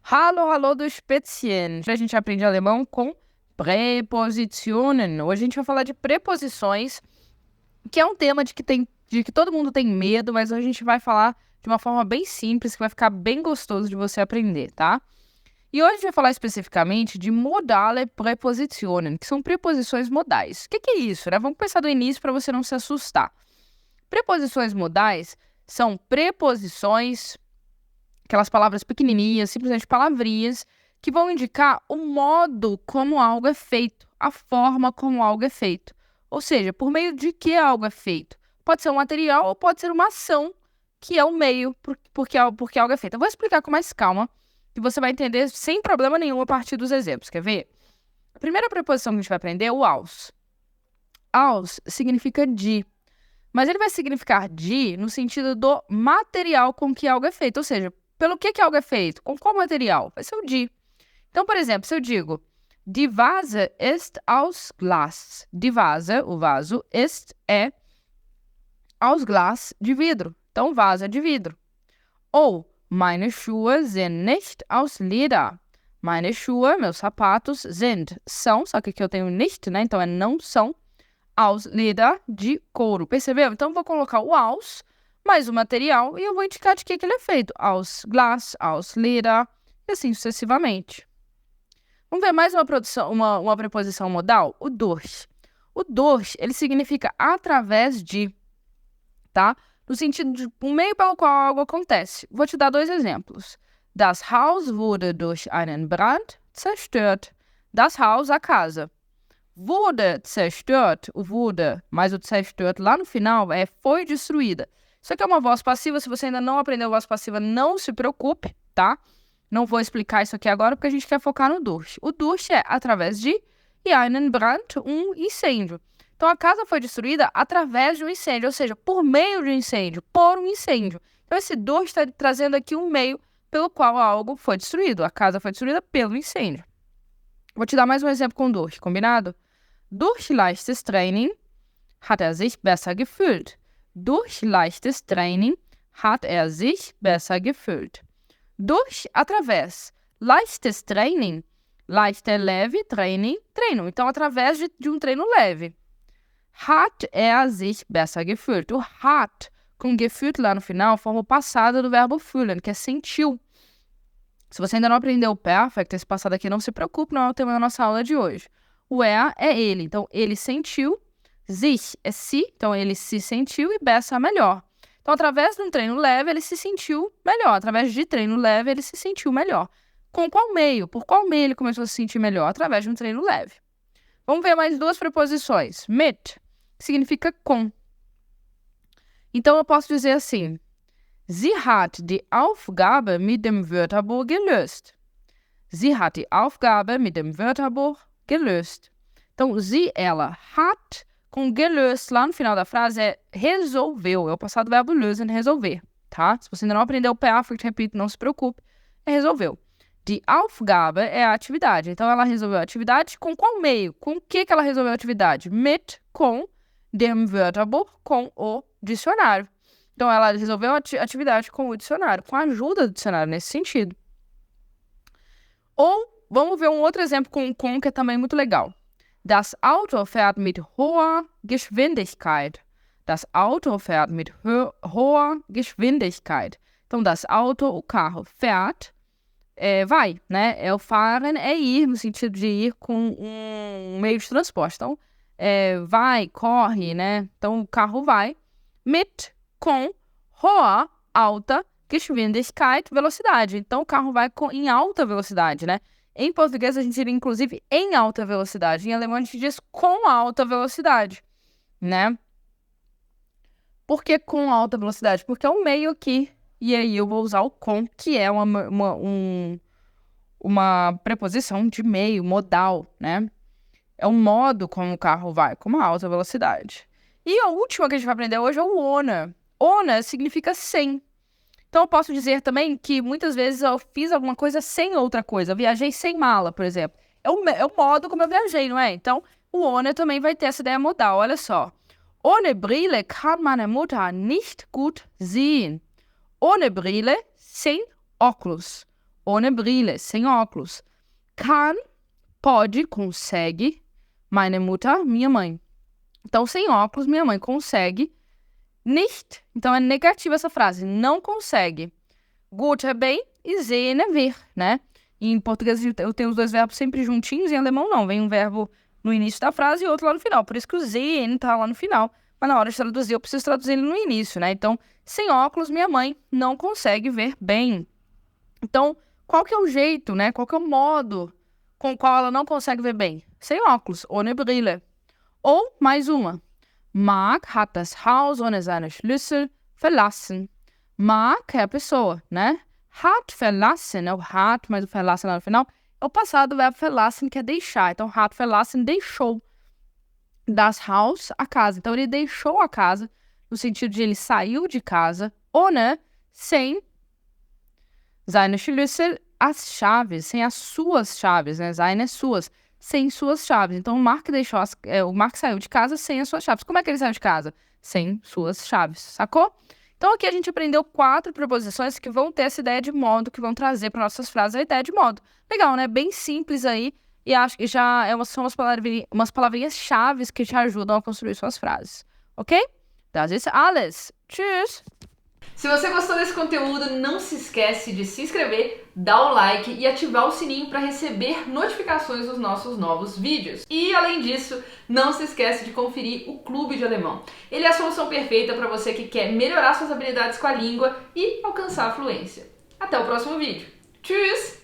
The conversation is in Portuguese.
Hallo, hallo do Spätzchen. A gente aprende alemão com prepositionen. Hoje a gente vai falar de preposições, que é um tema de que todo mundo tem medo, mas hoje a gente vai falar de uma forma bem simples, que vai ficar bem gostoso de você aprender, tá? E hoje a gente vai falar especificamente de modale prepositionen, que são preposições modais. O que é isso, né? Vamos pensar do início para você não se assustar. Preposições modais são preposições, aquelas palavras pequenininhas, simplesmente palavrinhas, que vão indicar o modo como algo é feito, a forma como algo é feito. Ou seja, por meio de que algo é feito. Pode ser um material ou pode ser uma ação, que é o meio porque algo é feito. Eu vou explicar com mais calma, que você vai entender sem problema nenhum a partir dos exemplos. Quer ver? A primeira preposição que a gente vai aprender é o aus. Aus significa de. Mas ele vai significar de no sentido do material com que algo é feito. Ou seja, pelo que algo é feito? Com qual material? Vai ser o de. Então, por exemplo, se eu digo Die Vase ist aus Glas. Die Vase, o vaso, é aus Glas, de vidro. Então, vaso é de vidro. Ou meine Schuhe sind nicht aus Leder. Meine Schuhe, meus sapatos, são, só que aqui eu tenho nicht, né? Então, não são, aus Leder, de couro. Percebeu? Então, eu vou colocar o aus, mais o material, e eu vou indicar de que ele é feito. Aus Glas, aus Leder, e assim sucessivamente. Vamos ver mais uma preposição modal? O durch. O durch, ele significa através de, tá? No sentido de um meio pelo qual algo acontece. Vou te dar dois exemplos. Das Haus wurde durch einen Brand zerstört. Das Haus, a casa. Wurde zerstört, o wurde, mas o zerstört lá no final foi destruída. Isso aqui é uma voz passiva. Se você ainda não aprendeu voz passiva, não se preocupe, tá? Não vou explicar isso aqui agora, porque a gente quer focar no durch. O durch é através de, e einen Brand, um incêndio. Então, a casa foi destruída através de um incêndio, ou seja, por meio de um incêndio, por um incêndio. Então, esse durch está trazendo aqui um meio pelo qual algo foi destruído. A casa foi destruída pelo incêndio. Vou te dar mais um exemplo com durch, combinado? Durch leichtes Training hat sich besser gefühlt. Durch leichtes Training hat sich besser gefühlt. Durch, através. Leichtes Training, leicht é leve, training, treino. Então, através de um treino leve. Hat sich besser gefühlt. O hat, com gefühlt lá no final, forma o passado do verbo fühlen, que é sentiu. Se você ainda não aprendeu o perfect, esse passado aqui, não se preocupe, não é o tema da nossa aula de hoje. O é ele. Então, ele sentiu. Sich é se, então ele se sentiu, e besser melhor. Então, através de um treino leve, ele se sentiu melhor. Através de treino leve, ele se sentiu melhor. Com qual meio? Por qual meio ele começou a se sentir melhor? Através de um treino leve. Vamos ver mais duas preposições. Mit, que significa com. Então, eu posso dizer assim. Sie hat die Aufgabe mit dem Wörterbuch gelöst. Sie hat die Aufgabe mit dem Wörterbuch gelöst. Então, sie, ela, hat, com gelöst, lá no final da frase, resolveu. É o passado do verbo lösen, resolver, tá? Se você ainda não aprendeu o perfect, repito, não se preocupe, resolveu. Die Aufgabe é a atividade. Então, ela resolveu a atividade com qual meio? Com o que ela resolveu a atividade? Mit, com, dem Wörterbuch, com o dicionário. Então, ela resolveu a atividade com o dicionário, com a ajuda do dicionário, nesse sentido. Ou, vamos ver um outro exemplo com que é também muito legal. Das Auto fährt mit hoher Geschwindigkeit. Das Auto fährt mit hoher Geschwindigkeit. Então, das Auto, o carro, fährt, vai, né? O fahren é ir, no sentido de ir com um meio de transporte. Então, vai, corre, né? Então, o carro vai. Mit, com, hoher, alta, Geschwindigkeit, velocidade. Então, o carro vai em alta velocidade, né? Em português, a gente diria, inclusive, em alta velocidade. Em alemão, a gente diz com alta velocidade, né? Por que com alta velocidade? Porque é um meio aqui. E aí, eu vou usar o com, que é uma preposição de meio, modal, né? É um modo como o carro vai, com uma alta velocidade. E a última que a gente vai aprender hoje é o ohne. Ohne significa sem. Então, eu posso dizer também que muitas vezes eu fiz alguma coisa sem outra coisa. Eu viajei sem mala, por exemplo. É o modo como eu viajei, não é? Então, o ohne também vai ter essa ideia modal. Olha só. Ohne Brille kann meine Mutter nicht gut sehen. Ohne Brille, sem óculos. ohne Brille, sem óculos. Kann, pode, consegue, meine Mutter, minha mãe. Então, sem óculos, minha mãe consegue. Nicht, então é negativa essa frase, não consegue. Gut é bem e sehen é ver, né? E em português eu tenho os dois verbos sempre juntinhos, em alemão não. Vem um verbo no início da frase e outro lá no final. Por isso que o sehen tá lá no final. Mas na hora de traduzir, eu preciso traduzir ele no início, né? Então, sem óculos, minha mãe não consegue ver bem. Então, qual que é o jeito, né? Qual que é o modo com o qual ela não consegue ver bem? Sem óculos, ohne Brille. Ou, mais uma. Mark hat das Haus ohne seine Schlüssel verlassen. Mark é a pessoa, né? Hat verlassen é o hat, mas o verlassen lá no final é o passado do verbo verlassen, que é deixar. Então, hat verlassen deixou. Das Haus, a casa. Então, ele deixou a casa, no sentido de ele saiu de casa, ohne, sem seine Schlüssel, as chaves, sem as suas chaves, né? Seine é suas, sem suas chaves. Então, o Mark o Mark saiu de casa sem as suas chaves. Como é que ele saiu de casa? Sem suas chaves, sacou? Então, aqui a gente aprendeu 4 preposições que vão ter essa ideia de modo, que vão trazer para nossas frases a ideia de modo. Legal, né? Bem simples aí. E acho que já são umas palavrinhas chaves que te ajudam a construir suas frases. Ok? Das ist alles. Tschüss! Se você gostou desse conteúdo, não se esquece de se inscrever, dar o like e ativar o sininho para receber notificações dos nossos novos vídeos. E além disso, não se esquece de conferir o Clube de Alemão. Ele é a solução perfeita para você que quer melhorar suas habilidades com a língua e alcançar a fluência. Até o próximo vídeo. Tschüss!